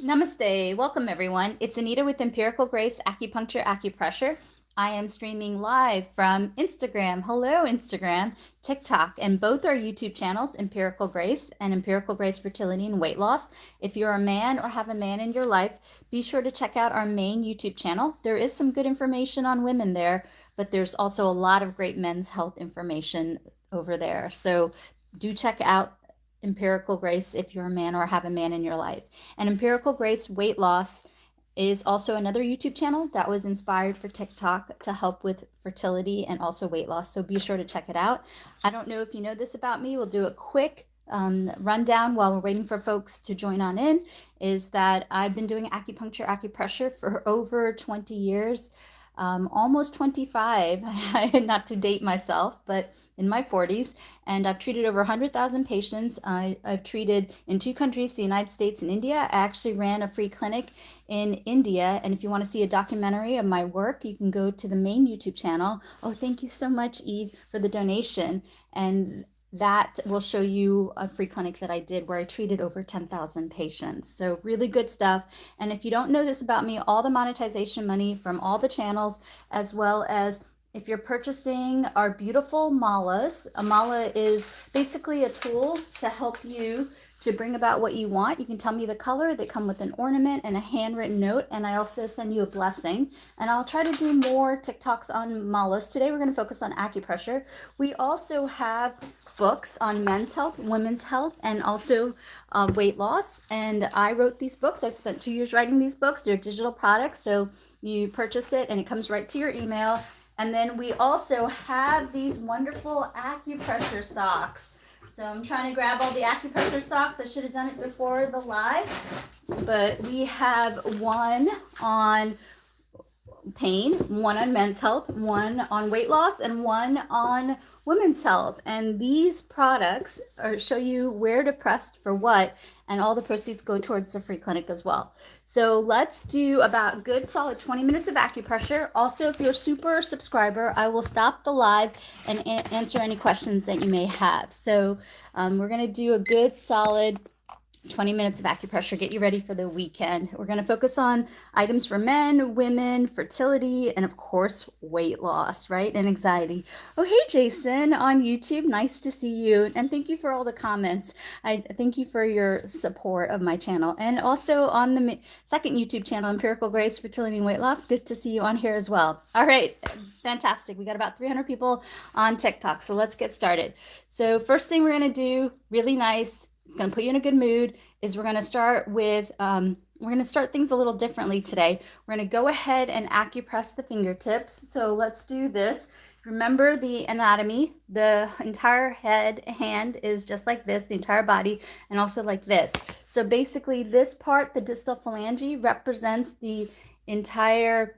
Namaste. Welcome, everyone. It's Anita with Empirical Grace Acupuncture Acupressure. I am streaming live from Instagram. Hello, Instagram, TikTok, and both our YouTube channels, Empirical Grace and Empirical Grace Fertility and Weight Loss. If you're a man or have a man in your life, be sure to check out our main YouTube channel. There is some good information on women there, but there's also a lot of great men's health information over there. So do check out Empirical Grace if you're a man or have a man in your life. And Empirical Grace Weight Loss is also another YouTube channel that was inspired for TikTok to help with fertility and also weight loss. So be sure to check it out. I don't know if you know this about me. We'll do a quick rundown while we're waiting for folks to join on in, is that I've been doing acupuncture, acupressure for over 20 years. Almost 25, not to date myself, but in my 40s, and I've treated over 100,000 patients. I've treated in 2 countries, the United States and India. I actually ran a free clinic in India, and if you want to see a documentary of my work, you can go to the main YouTube channel. Oh, thank you so much, Eve, for the donation, and that will show you a free clinic that I did where I treated over 10,000 patients. So really good stuff. And if you don't know this about me, all the monetization money from all the channels, as well as if you're purchasing our beautiful malas, a mala is basically a tool to help you to bring about what you want. You can tell me the color. They come with an ornament and a handwritten note, and I also send you a blessing. And I'll try to do more TikToks on malas. Today we're going to focus on acupressure. We also have books on men's health, women's health, and also weight loss. And I wrote these books. I've spent 2 years writing these books. They're digital products, so you purchase it and it comes right to your email. And then we also have these wonderful acupressure socks. So I'm trying to grab all the acupressure socks. I should have done it before the live, but we have one on pain, one on men's health, one on weight loss, and one on women's health. And these products show you where to press for what, and all the proceeds go towards the free clinic as well. So let's do about a good solid 20 minutes of acupressure. Also, if you're a super subscriber, I will stop the live and answer any questions that you may have. So we're going to do a good solid 20 minutes of acupressure, get you ready for the weekend. We're going to focus on items for men, women, fertility, and of course, weight loss, right? And anxiety. Oh, hey, Jason on YouTube. Nice to see you. And thank you for all the comments. I thank you for your support of my channel. And also on the second YouTube channel, Empirical Grace, Fertility and Weight Loss. Good to see you on here as well. All right. Fantastic. We got about 300 people on TikTok. So let's get started. So first thing we're going to do, really nice, it's going to put you in a good mood, is we're going to start with, we're going to start things a little differently today. We're going to go ahead and acupress the fingertips. So let's do this. Remember the anatomy. The entire hand is just like this, the entire body, and also like this. So basically this part, the distal phalange, represents the entire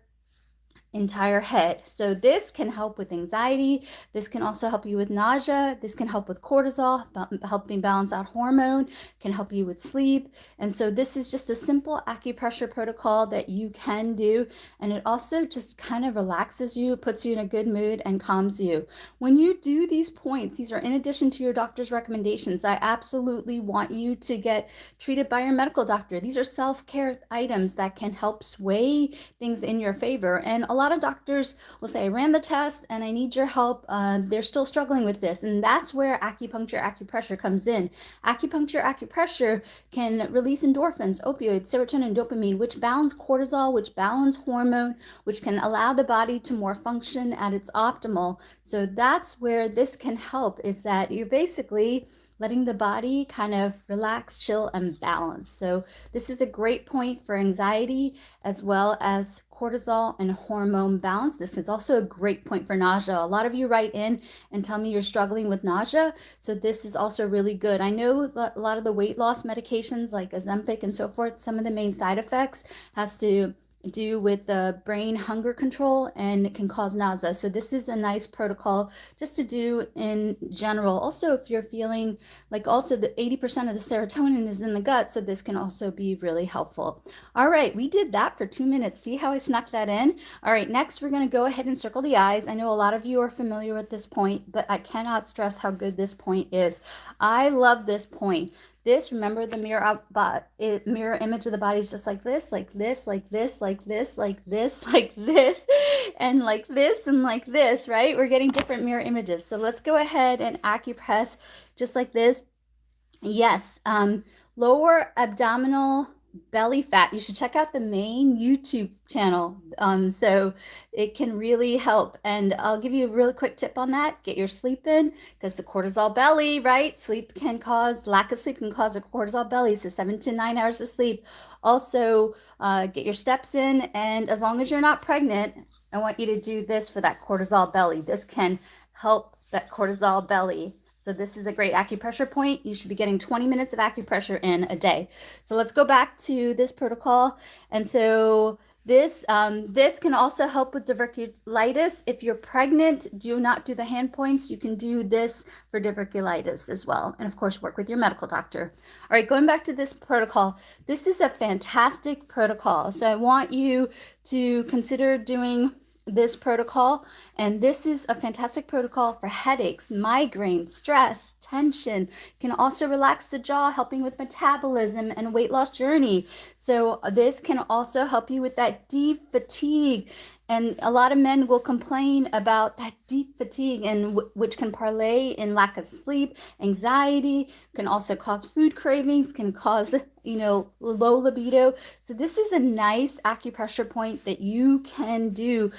head. So this can help with anxiety. This can also help you with nausea. This can help with cortisol, helping balance out hormone, can help you with sleep. And so this is just a simple acupressure protocol that you can do. And it also just kind of relaxes you, puts you in a good mood, and calms you. When you do these points, these are in addition to your doctor's recommendations. I absolutely want you to get treated by your medical doctor. These are self-care items that can help sway things in your favor. And a lot of doctors will say, I ran the test and I need your help. They're still struggling with this. And that's where acupuncture, acupressure comes in. Acupuncture, acupressure can release endorphins, opioids, serotonin, dopamine, which balance cortisol, which balance hormone, which can allow the body to more function at its optimal. So that's where this can help, is that you're basically letting the body kind of relax, chill, and balance. So this is a great point for anxiety as well as cortisol and hormone balance. This is also a great point for nausea. A lot of you write in and tell me you're struggling with nausea. So this is also really good. I know a lot of the weight loss medications like Ozempic and so forth, some of the main side effects has to do with the brain hunger control, and it can cause nausea. So this is a nice protocol just to do in general. Also, if you're feeling like also the 80% of the serotonin is in the gut, so this can also be really helpful. All right, we did that for 2 minutes. See how I snuck that in? All right, next we're going to go ahead and circle the eyes. I know a lot of you are familiar with this point, but I cannot stress how good this point is. I love this point. This, remember, the mirror image of the body is just like this, like this, like this, like this, like this, like this, and like this, and like this, right? We're getting different mirror images. So let's go ahead and acupress just like this. Yes, lower abdominal belly fat. You should check out the main YouTube channel. So it can really help. And I'll give you a really quick tip on that. Get your sleep in, because the cortisol belly, right? Lack of sleep can cause a cortisol belly. So 7 to 9 hours of sleep. Also, get your steps in. And as long as you're not pregnant, I want you to do this for that cortisol belly. This can help that cortisol belly. So this is a great acupressure point. You should be getting 20 minutes of acupressure in a day. So let's go back to this protocol. And so this can also help with diverticulitis. If you're pregnant, do not do the hand points. You can do this for diverticulitis as well. And of course, work with your medical doctor. All right, going back to this protocol. This is a fantastic protocol. So I want you to consider doing this protocol, and this is a fantastic protocol for headaches, migraine, stress, tension. Can also relax the jaw, helping with metabolism and weight loss journey. So this can also help you with that deep fatigue. And a lot of men will complain about that deep fatigue, and which can parlay in lack of sleep, anxiety, can also cause food cravings, can cause, low libido. So this is a nice acupressure point that you can do.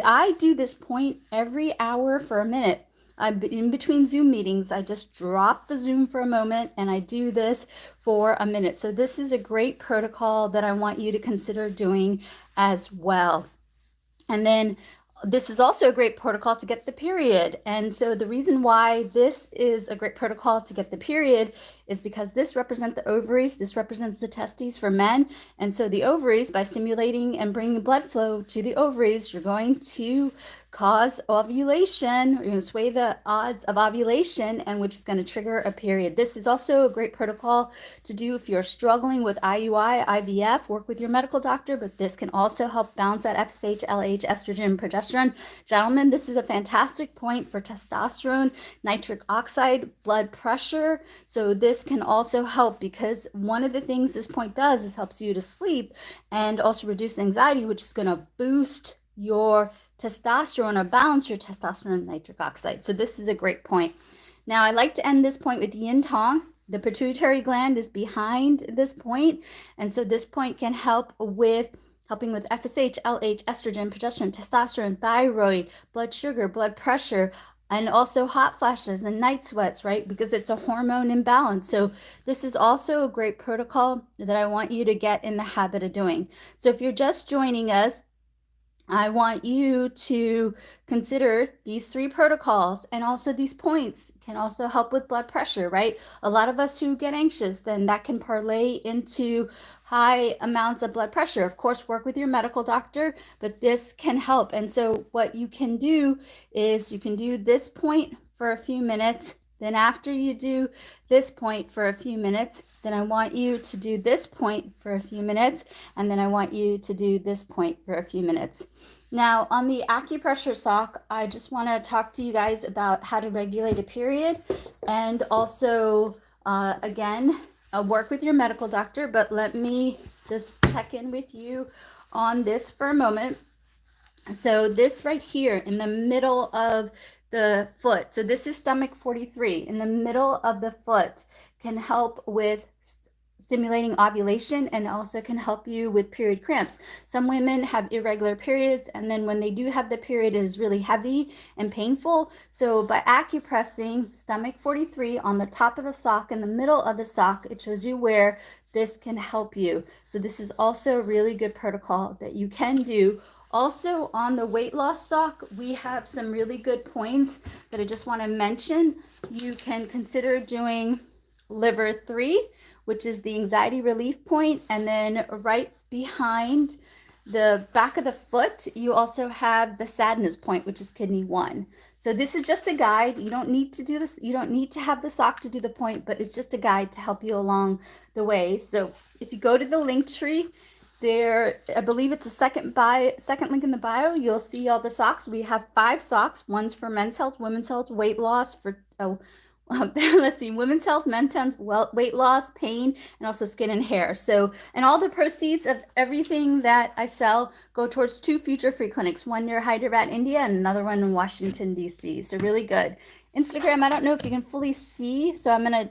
I do this point every hour for a minute. In between Zoom meetings, I just drop the Zoom for a moment and I do this for a minute. So this is a great protocol that I want you to consider doing as well. And then this is also a great protocol to get the period. And so the reason why this is a great protocol to get the period is because this represents the ovaries. This represents the testes for men. And so the ovaries, by stimulating and bringing blood flow to the ovaries, you're going to cause ovulation. You're going to sway the odds of ovulation, and which is going to trigger a period. This is also a great protocol to do if you're struggling with IUI, IVF. Work with your medical doctor, but this can also help balance that FSH, LH, estrogen, progesterone. Gentlemen, this is a fantastic point for testosterone, nitric oxide, blood pressure. So this can also help, because one of the things this point does is helps you to sleep and also reduce anxiety, which is going to boost your testosterone or balance your testosterone and nitric oxide. So this is a great point. Now I like to end this point with yin tong. The pituitary gland is behind this point. And so this point can help with helping with FSH, LH, estrogen, progesterone, testosterone, thyroid, blood sugar, blood pressure, and also hot flashes and night sweats, right? Because it's a hormone imbalance. So this is also a great protocol that I want you to get in the habit of doing. So if you're just joining us, I want you to consider these 3 protocols, and also these points can also help with blood pressure, right? A lot of us who get anxious, then that can parlay into high amounts of blood pressure. Of course, work with your medical doctor, but this can help. And so what you can do is you can do this point for a few minutes. Then after you do this point for a few minutes, then I want you to do this point for a few minutes, and then I want you to do this point for a few minutes. Now, on the acupressure sock, I just want to talk to you guys about how to regulate a period, and also, work with your medical doctor, but let me just check in with you on this for a moment. So this right here in the middle of the foot. So this is stomach 43 in the middle of the foot, can help with stimulating ovulation, and also can help you with period cramps. Some women have irregular periods, and then when they do have the period, it is really heavy and painful. So by acupressing stomach 43 on the top of the sock, in the middle of the sock, it shows you where this can help you. So this is also a really good protocol that you can do. Also on the weight loss sock, we have some really good points that I just want to mention. You can consider doing liver 3, which is the anxiety relief point, and then right behind the back of the foot, you also have the sadness point, which is kidney 1. So this is just a guide. You don't need to do this. You don't need to have the sock to do the point, but it's just a guide to help you along the way. So if you go to the link tree, there, I believe it's the second link in the bio, you'll see all the socks. We have 5 socks. One's for men's health, women's health, weight loss, for let's see, women's health, men's health, weight loss, pain, and also skin and hair. So, and all the proceeds of everything that I sell go towards 2 future free clinics, one near Hyderabad, India, and another one in Washington, D.C. So really good. Instagram, I don't know if you can fully see, so I'm going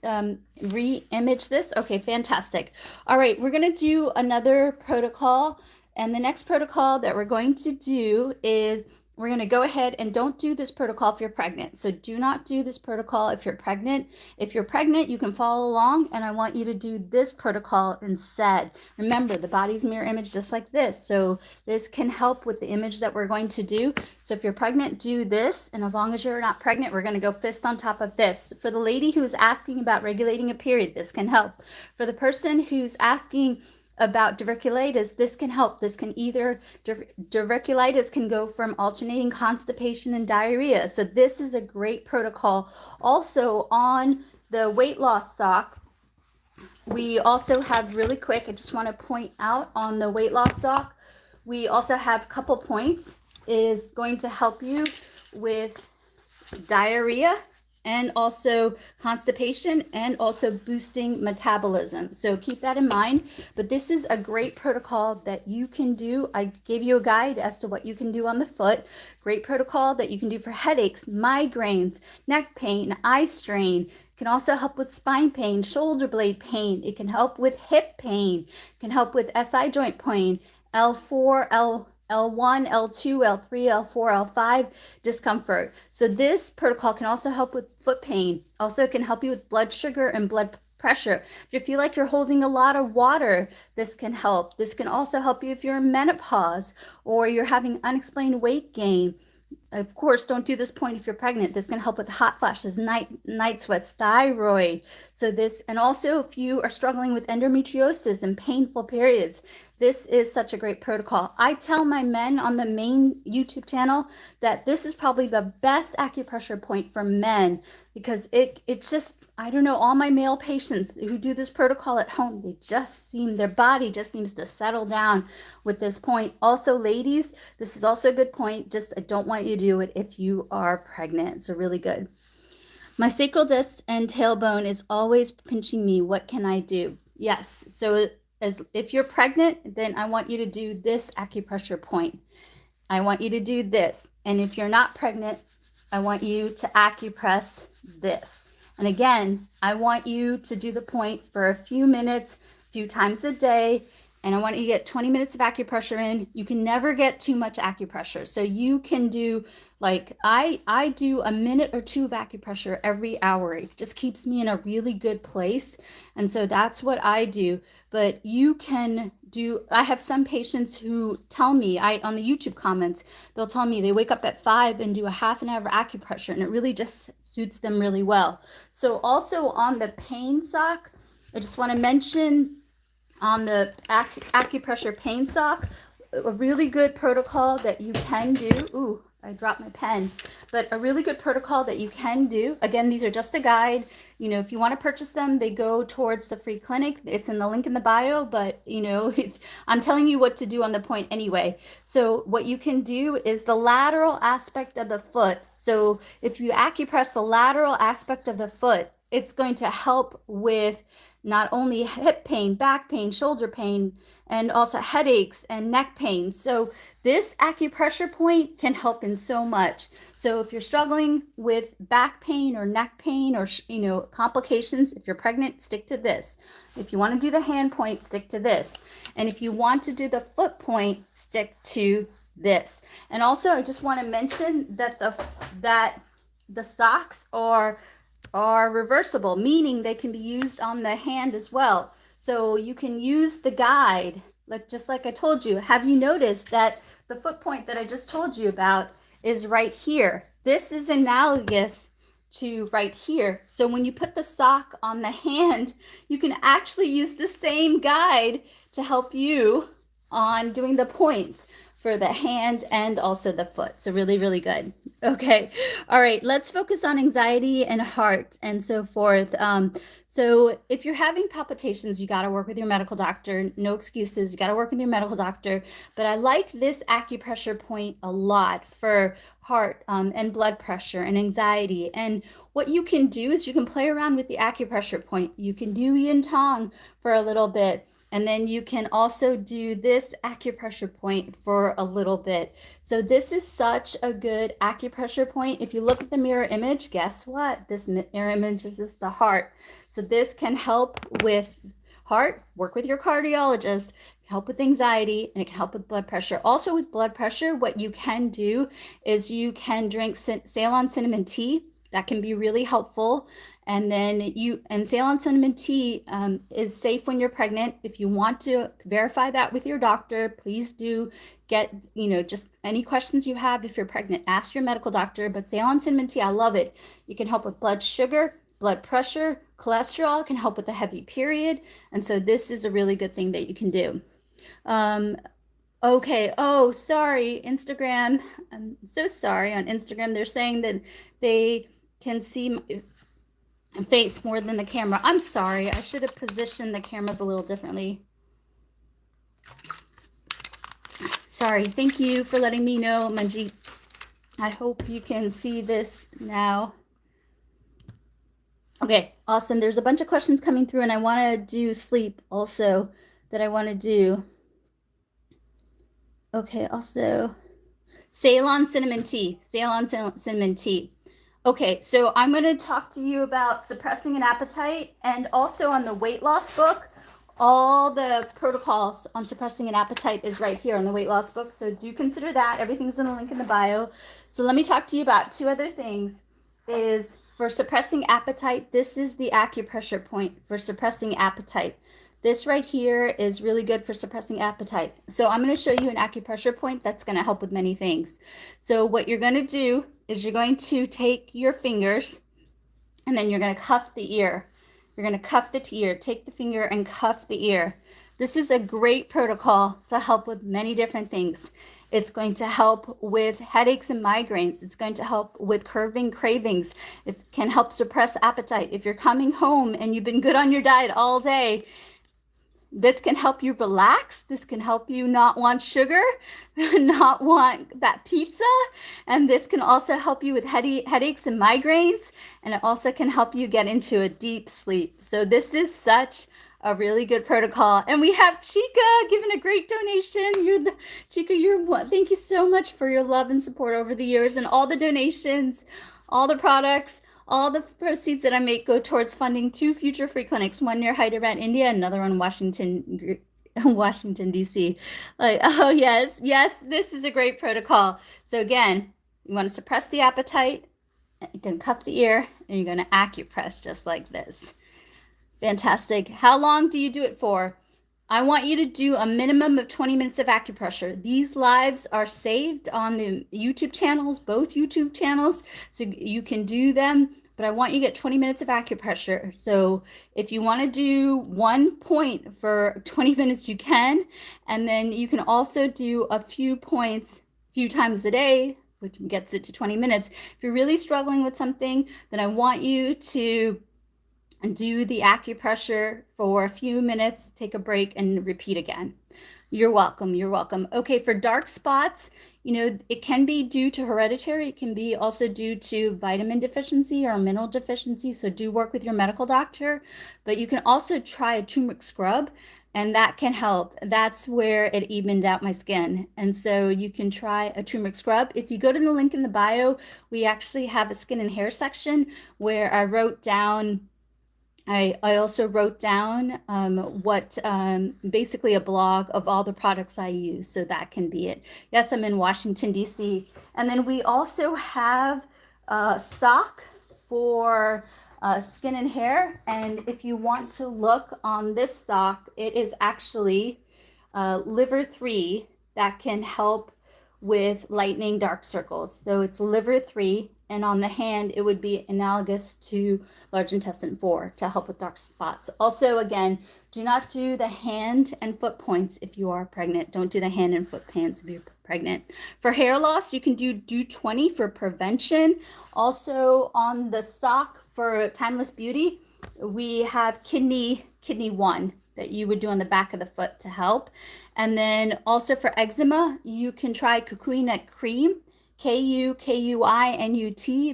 to re-image this. Okay, fantastic. All right, we're going to do another protocol, and the next protocol that we're going to do is we're going to go ahead and don't do this protocol if you're pregnant. So do not do this protocol if you're pregnant. If you're pregnant, you can follow along, and I want you to do this protocol instead. Remember, the body's mirror image just like this. So this can help with the image that we're going to do. So if you're pregnant, do this. And as long as you're not pregnant, we're going to go fist on top of this. For the lady who's asking about regulating a period, this can help. For the person who's asking about diverticulitis, this can help. This can either, diverticulitis can go from alternating constipation and diarrhea. So this is a great protocol. Also on the weight loss sock, we also have really quick, I just want to point out on the weight loss sock, we also have a couple points, is going to help you with diarrhea and also constipation and also boosting metabolism. So keep that in mind. But this is a great protocol that you can do. I gave you a guide as to what you can do on the foot. Great protocol that you can do for headaches, migraines, neck pain, eye strain. It can also help with spine pain, shoulder blade pain. It can help with hip pain. It can help with SI joint pain, L4, L1, L2, L3, L4, L5 discomfort. So this protocol can also help with foot pain. Also, it can help you with blood sugar and blood pressure. If you feel like you're holding a lot of water, this can help. This can also help you if you're in menopause or you're having unexplained weight gain. Of course, don't do this point if you're pregnant. This can help with hot flashes, night sweats, thyroid. So this, and also if you are struggling with endometriosis and painful periods, this is such a great protocol. I tell my men on the main YouTube channel that this is probably the best acupressure point for men because it's just, I don't know, all my male patients who do this protocol at home, their body just seems to settle down with this point. Also, ladies, this is also a good point. Just I don't want you to do it if you are pregnant. So really good. My sacral disc and tailbone is always pinching me. What can I do? Yes. So if you're pregnant, then I want you to do this acupressure point. I want you to do this. And if you're not pregnant, I want you to acupress this. And again, I want you to do the point for a few minutes, a few times a day. And I want you to get 20 minutes of acupressure in. You can never get too much acupressure. So you can do, like, I do a minute or two of acupressure every hour. It just keeps me in a really good place. And so that's what I do. But you can do, I have some patients who tell me, on the YouTube comments, they'll tell me they wake up at 5 and do a half an hour of acupressure. And it really just suits them really well. So also on the pain sock, I just want to mention, on the acupressure pain sock, a really good protocol that you can do. Ooh, I dropped my pen. But a really good protocol that you can do. Again, these are just a guide. You know, if you want to purchase them, they go towards the free clinic. It's in the link in the bio, but you know, I'm telling you what to do on the point anyway. So what you can do is the lateral aspect of the foot. So if you acupress the lateral aspect of the foot, it's going to help with not only hip pain, back pain, shoulder pain, and also headaches and neck pain. So this acupressure point can help in so much. So if you're struggling with back pain or neck pain or, complications, if you're pregnant, stick to this. If you want to do the hand point, stick to this. And if you want to do the foot point, stick to this. And also, I just want to mention that the socks are reversible, meaning they can be used on the hand as well. So you can use the guide, just like I told you. Have you noticed that the foot point that I just told you about is right here? This is analogous to right here. So when you put the sock on the hand, you can actually use the same guide to help you on doing the points. for the hand and also the foot. So really, really good. Okay. All right. Let's focus on anxiety and heart and so forth. So if you're having palpitations, you got to work with your medical doctor. No excuses. You got to work with your medical doctor. But I like this acupressure point a lot for heart and blood pressure and anxiety. And what you can do is you can play around with the acupressure point. You can do yin tong for a little bit. And then you can also do this acupressure point for a little bit. So this is such a good acupressure point. If you look at the mirror image, guess what? This mirror image is the heart. So this can help with heart, work with your cardiologist, help with anxiety, and it can help with blood pressure. Also with blood pressure, what you can do is you can drink Ceylon cinnamon tea. That can be really helpful. And then Ceylon cinnamon tea is safe when you're pregnant. If you want to verify that with your doctor, please do get, just any questions you have. If you're pregnant, ask your medical doctor. But Ceylon cinnamon tea, I love it. You can help with blood sugar, blood pressure, cholesterol, can help with a heavy period. And so this is a really good thing that you can do. Okay. Oh, sorry, Instagram. I'm so sorry. On Instagram, they're saying that they can see my face more than the camera. I'm sorry. I should have positioned the cameras a little differently. Sorry. Thank you for letting me know, Manjeet. I hope you can see this now. Okay, awesome. There's a bunch of questions coming through, and I want to do sleep also that I want to do. Okay, also Ceylon cinnamon tea. Ceylon cinnamon tea. Okay, so I'm going to talk to you about suppressing an appetite, and also on the weight loss book, all the protocols on suppressing an appetite is right here on the weight loss book. So do consider that. Everything's in the link in the bio. So let me talk to you about two other things. Is for suppressing appetite, this is the acupressure point for suppressing appetite. This right here is really good for suppressing appetite. So I'm going to show you an acupressure point that's going to help with many things. So what you're going to do is you're going to take your fingers and then you're going to cuff the ear. You're going to cuff the ear. Take the finger and cuff the ear. This is a great protocol to help with many different things. It's going to help with headaches and migraines. It's going to help with curving cravings. It can help suppress appetite. If you're coming home and you've been good on your diet all day, this can help you relax. This can help you not want sugar, not want that pizza. And this can also help you with headaches and migraines. And it also can help you get into a deep sleep. So this is such a really good protocol. And we have Chica giving a great donation. Thank you so much for your love and support over the years, and all the donations, all the products. All the proceeds that I make go towards funding 2 future free clinics, one near Hyderabad, India, another one in Washington, D.C. Oh, yes, this is a great protocol. So again, you want to suppress the appetite, you're going to cuff the ear, and you're going to acupress just like this. Fantastic. How long do you do it for? I want you to do a minimum of 20 minutes of acupressure. These lives are saved on the YouTube channels, both YouTube channels, so you can do them, but I want you to get 20 minutes of acupressure. So if you want to do 1 point for 20 minutes, you can, and then you can also do a few points a few times a day, which gets it to 20 minutes. If you're really struggling with something, then I want you to do the acupressure for a few minutes, take a break, and repeat again. You're welcome. Okay, for dark spots, it can be due to hereditary. It can be also due to vitamin deficiency or mineral deficiency. So do work with your medical doctor. But you can also try a turmeric scrub, and that can help. That's where it evened out my skin. And so you can try a turmeric scrub. If you go to the link in the bio, we actually have a skin and hair section where I also wrote down basically a blog of all the products I use, so that can be it. Yes, I'm in Washington, D.C. And then we also have a sock for skin and hair. And if you want to look on this sock, it is actually liver 3 that can help with lightening dark circles. So it's liver 3. And on the hand, it would be analogous to large intestine 4 to help with dark spots. Also, again, do not do the hand and foot points if you are pregnant. Don't do the hand and foot points if you're pregnant. For hair loss, you can do 20 for prevention. Also, on the sock for Timeless Beauty, we have kidney 1 that you would do on the back of the foot to help. And then also for eczema, you can try Kukui Nut Cream, KUKUINUT,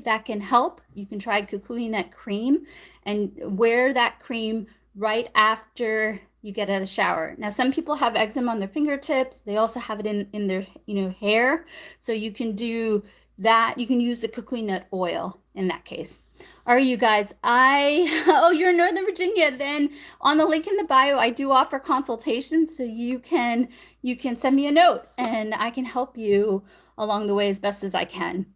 that can help. You can try Kukui Nut Cream and wear that cream right after you get out of the shower. Now, some people have eczema on their fingertips. They also have it in their hair. So you can do that. You can use the Kukui Nut oil in that case. All right, you guys, oh, you're in Northern Virginia, then on the link in the bio, I do offer consultations, so you can send me a note and I can help you along the way as best as I can,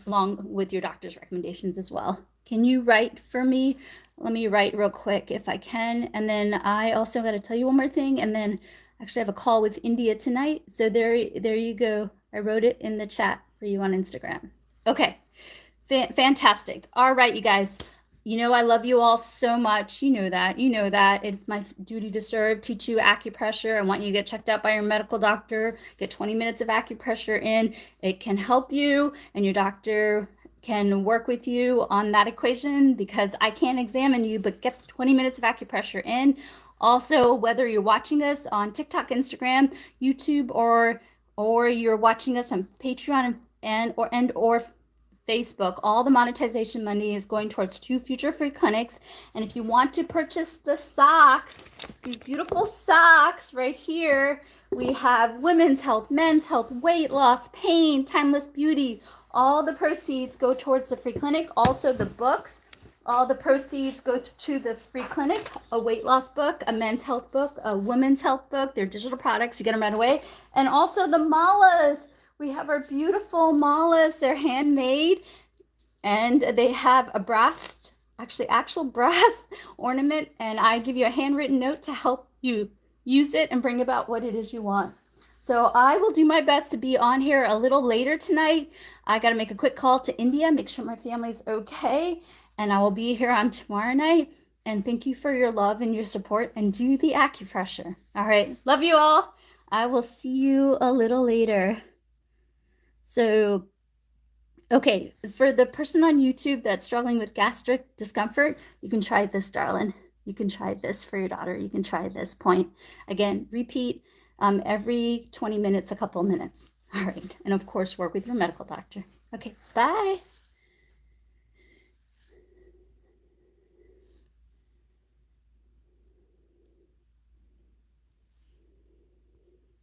along with your doctor's recommendations as well. Can you write for me? Let me write real quick if I can. And then I also got to tell you one more thing, and then actually I have a call with India tonight. So there you go. I wrote it in the chat for you on Instagram. Okay. Fantastic. All right, you guys, I love you all so much. You know that. It's my duty to serve, teach you acupressure. I want you to get checked out by your medical doctor, get 20 minutes of acupressure in. It can help you, and your doctor can work with you on that equation, because I can't examine you, but get 20 minutes of acupressure in. Also, whether you're watching us on TikTok, Instagram, YouTube, or you're watching us on Patreon and Facebook, all the monetization money is going towards 2 future free clinics. And if you want to purchase the socks, these beautiful socks right here, we have women's health, men's health, weight loss, pain, timeless beauty. All the proceeds go towards the free clinic. Also the books, all the proceeds go to the free clinic. A weight loss book, a men's health book, a women's health book. They're digital products. You get them right away. And also the malas. We have our beautiful malas. They're handmade, and they have a actual brass ornament, and I give you a handwritten note to help you use it and bring about what it is you want. So I will do my best to be on here a little later tonight. I got to make a quick call to India, make sure my family's okay, and I will be here on tomorrow night. And thank you for your love and your support, and do the acupressure. All right. Love you all. I will see you a little later. So, okay, for the person on YouTube that's struggling with gastric discomfort, you can try this, darling. You can try this for your daughter. You can try this point. Again, repeat every 20 minutes, a couple of minutes. All right. And of course, work with your medical doctor. Okay, bye.